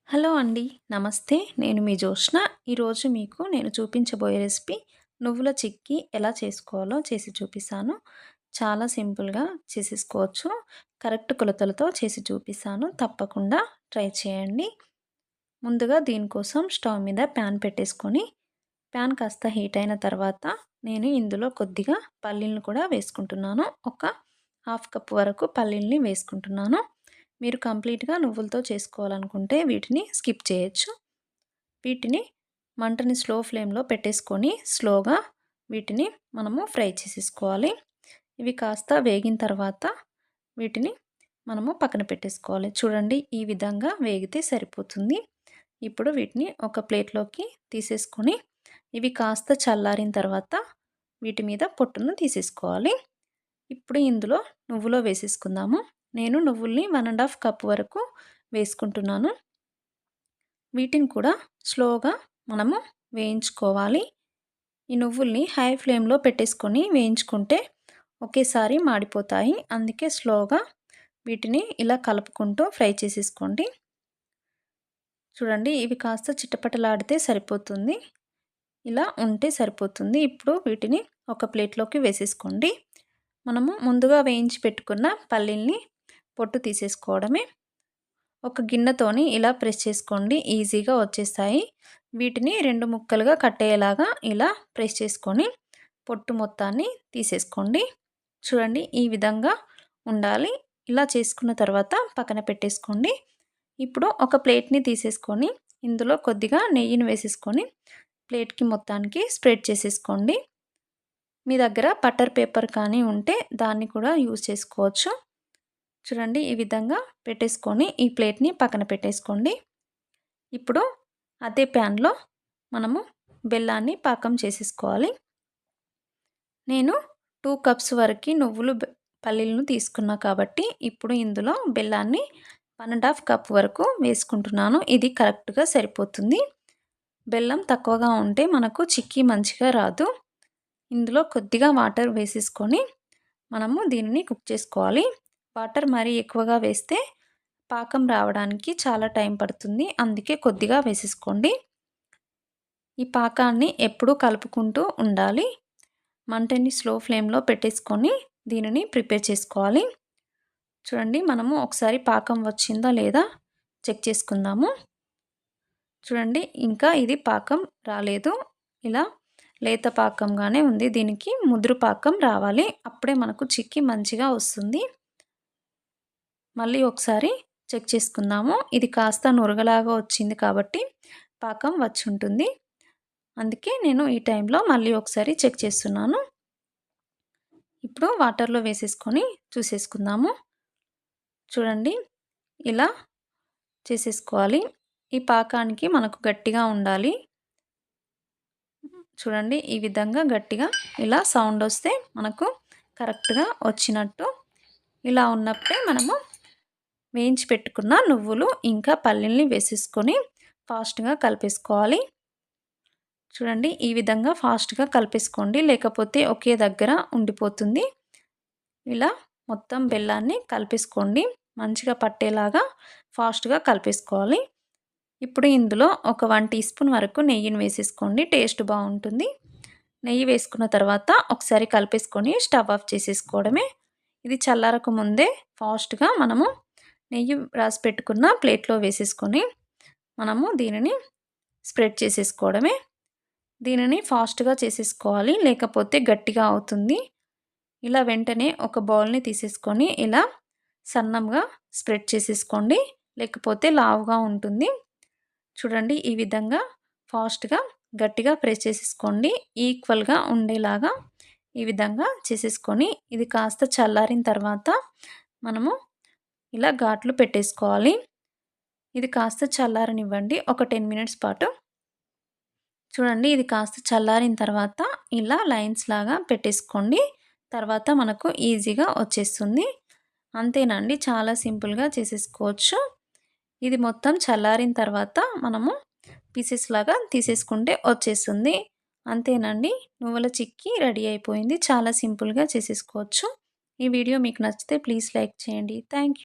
Hello అండి. నమస్తే. నేను మీ జోష్న. ఈరోజు మీకు నేను చూపించబోయే రెసిపీ నువ్వుల చిక్కీ ఎలా చేసుకోవాలో చేసి చూపిస్తాను. చాలా సింపుల్‌గా చేసేసుకోవచ్చు. కరెక్ట్ కొలతలతో చేసి చూపిస్తాను. తప్పకుండా ట్రై చేయండి. ముందుగా దీనికోసం స్టవ్ మీద ప్యాన్ పెట్టేసుకొని, ప్యాన్ కాస్త హీట్ అయిన తర్వాత నేను ఇందులో కొద్దిగా పల్లీలను కూడా వేసుకుంటున్నాను. ఒక హాఫ్ కప్ వరకు పల్లీల్ని వేసుకుంటున్నాను. మీరు కంప్లీట్‌గా నువ్వులతో చేసుకోవాలనుకుంటే వీటిని స్కిప్ చేయొచ్చు. వీటిని మంటని స్లో ఫ్లేమ్‌లో పెట్టేసుకొని స్లోగా వీటిని మనము ఫ్రై చేసేసుకోవాలి. ఇవి కాస్త వేగిన తర్వాత వీటిని మనము పక్కన పెట్టేసుకోవాలి. చూడండి, ఈ విధంగా వేగితే సరిపోతుంది. ఇప్పుడు వీటిని ఒక ప్లేట్‌లోకి తీసేసుకొని ఇవి కాస్త చల్లారిన తర్వాత వీటి మీద పొట్టును తీసేసుకోవాలి. ఇప్పుడు ఇందులో నువ్వులో వేసేసుకుందాము. నేను నువ్వుల్ని 1 ½ కప్ వరకు వేసుకుంటున్నాను. వీటిని కూడా స్లోగా మనము వేయించుకోవాలి. ఈ నువ్వుల్ని హై ఫ్లేమ్‌లో పెట్టేసుకొని వేయించుకుంటే ఒకేసారి మాడిపోతాయి. అందుకే స్లోగా వీటిని ఇలా కలుపుకుంటూ ఫ్రై చేసేసుకోండి. చూడండి, ఇవి కాస్త చిటపటలాడితే సరిపోతుంది. ఇలా ఉంటే సరిపోతుంది. ఇప్పుడు వీటిని ఒక ప్లేట్‌లోకి వేసేసుకోండి. మనము ముందుగా వేయించి పెట్టుకున్న పల్లీల్ని పొట్టు తీసేసుకోవడమే. ఒక గిన్నెతోని ఇలా ప్రెస్ చేసుకోండి, ఈజీగా వచ్చేస్తాయి. వీటిని 2 ముక్కలుగా కట్టేలాగా ఇలా ప్రెస్ చేసుకొని పొట్టు మొత్తాన్ని తీసేసుకోండి. చూడండి, ఈ విధంగా ఉండాలి. ఇలా చేసుకున్న తర్వాత పక్కన పెట్టేసుకోండి. ఇప్పుడు ఒక ప్లేట్‌ని తీసేసుకొని ఇందులో కొద్దిగా నెయ్యిని వేసేసుకొని ప్లేట్‌కి మొత్తానికి స్ప్రెడ్ చేసేసుకోండి. మీ దగ్గర బటర్ పేపర్ కానీ ఉంటే దాన్ని కూడా యూజ్ చేసుకోవచ్చు. చూడండి, ఈ విధంగా పెట్టేసుకొని ఈ ప్లేట్‌ని పక్కన పెట్టేసుకోండి. ఇప్పుడు అదే ప్యాన్‌లో మనము బెల్లాన్ని పాకం చేసేసుకోవాలి. నేను 2 కప్స్ వరకు పల్లీలను తీసుకున్నా కాబట్టి ఇప్పుడు ఇందులో బెల్లాన్ని 1 ½ కప్ వరకు వేసుకుంటున్నాను. ఇది కరెక్ట్‌గా సరిపోతుంది. బెల్లం తక్కువగా ఉంటే మనకు చిక్కీ మంచిగా రాదు. ఇందులో కొద్దిగా వాటర్ వేసేసుకొని మనము దీనిని కుక్ చేసుకోవాలి. వాటర్ మరీ ఎక్కువగా వేస్తే పాకం రావడానికి చాలా టైం పడుతుంది. అందుకే కొద్దిగా వేసేసుకోండి. ఈ పాకాన్ని ఎప్పుడూ కలుపుకుంటూ ఉండాలి. మంటని స్లో ఫ్లేమ్‌లో పెట్టేసుకొని దీనిని ప్రిపేర్ చేసుకోవాలి. చూడండి, మనము ఒకసారి పాకం వచ్చిందా లేదా చెక్ చేసుకుందాము. చూడండి, ఇంకా ఇది పాకం రాలేదు. ఇలా లేత పాకంగానే ఉంది. దీనికి ముదురు పాకం రావాలి. అప్పుడే మనకు చిక్కీ మంచిగా వస్తుంది. మళ్ళీ ఒకసారి చెక్ చేసుకుందాము. ఇది కాస్త నురగలాగా వచ్చింది కాబట్టి పాకం వచ్చుంటుంది. అందుకే నేను ఈ టైంలో మళ్ళీ ఒకసారి చెక్ చేస్తున్నాను. ఇప్పుడు వాటర్‌లో వేసేసుకొని చూసేసుకుందాము. చూడండి, ఇలా చేసేసుకోవాలి. ఈ పాకానికి మనకు గట్టిగా ఉండాలి. చూడండి, ఈ విధంగా గట్టిగా ఇలా సౌండ్ వస్తే మనకు కరెక్ట్‌గా వచ్చినట్టు. ఇలా ఉన్నప్పుడే మనము వేయించి పెట్టుకున్న నువ్వులు ఇంకా పల్లీల్ని వేసేసుకొని ఫాస్ట్‌గా కలిపేసుకోవాలి. చూడండి, ఈ విధంగా ఫాస్ట్‌గా కలిపేసుకోండి, లేకపోతే ఒకే దగ్గర ఉండిపోతుంది. ఇలా మొత్తం బెల్లాన్ని కలిపేసుకోండి. మంచిగా పట్టేలాగా ఫాస్ట్‌గా కలిపేసుకోవాలి. ఇప్పుడు ఇందులో ఒక 1 టీ స్పూన్ వరకు నెయ్యిని వేసేసుకోండి. టేస్ట్ బాగుంటుంది. నెయ్యి వేసుకున్న తర్వాత ఒకసారి కలిపేసుకొని స్టవ్ ఆఫ్ చేసేసుకోవడమే. ఇది చల్లారక ముందే ఫాస్ట్‌గా మనము నెయ్యి రాసి పెట్టుకున్న ప్లేట్‌లో వేసేసుకొని మనము దీనిని స్ప్రెడ్ చేసేసుకోవడమే. దీనిని ఫాస్ట్‌గా చేసేసుకోవాలి, లేకపోతే గట్టిగా అవుతుంది. ఇలా వెంటనే ఒక బౌల్‌ని తీసేసుకొని ఇలా సన్నంగా స్ప్రెడ్ చేసేసుకోండి, లేకపోతే లావుగా ఉంటుంది. చూడండి, ఈ విధంగా ఫాస్ట్‌గా గట్టిగా ప్రెస్ చేసేసుకోండి. ఈక్వల్‌గా ఉండేలాగా ఈ విధంగా చేసేసుకొని ఇది కాస్త చల్లారిన తర్వాత మనము ఇలా ఘాట్లు పెట్టేసుకోవాలి. ఇది కాస్త చల్లారనివ్వండి ఒక 10 మినిట్స్ పాటు. చూడండి, ఇది కాస్త చల్లారిన తర్వాత ఇలా లైన్స్ లాగా పెట్టేసుకోండి. తర్వాత మనకు ఈజీగా వచ్చేస్తుంది. అంతేనండి, చాలా సింపుల్‌గా చేసేసుకోవచ్చు. ఇది మొత్తం చల్లారిన తర్వాత మనము పీసెస్ లాగా తీసేసుకుంటే వచ్చేస్తుంది. అంతేనండి, నువ్వుల చిక్కీ రెడీ అయిపోయింది. చాలా సింపుల్‌గా చేసేసుకోవచ్చు. ఈ వీడియో మీకు నచ్చితే ప్లీజ్ లైక్ చేయండి. Thank you.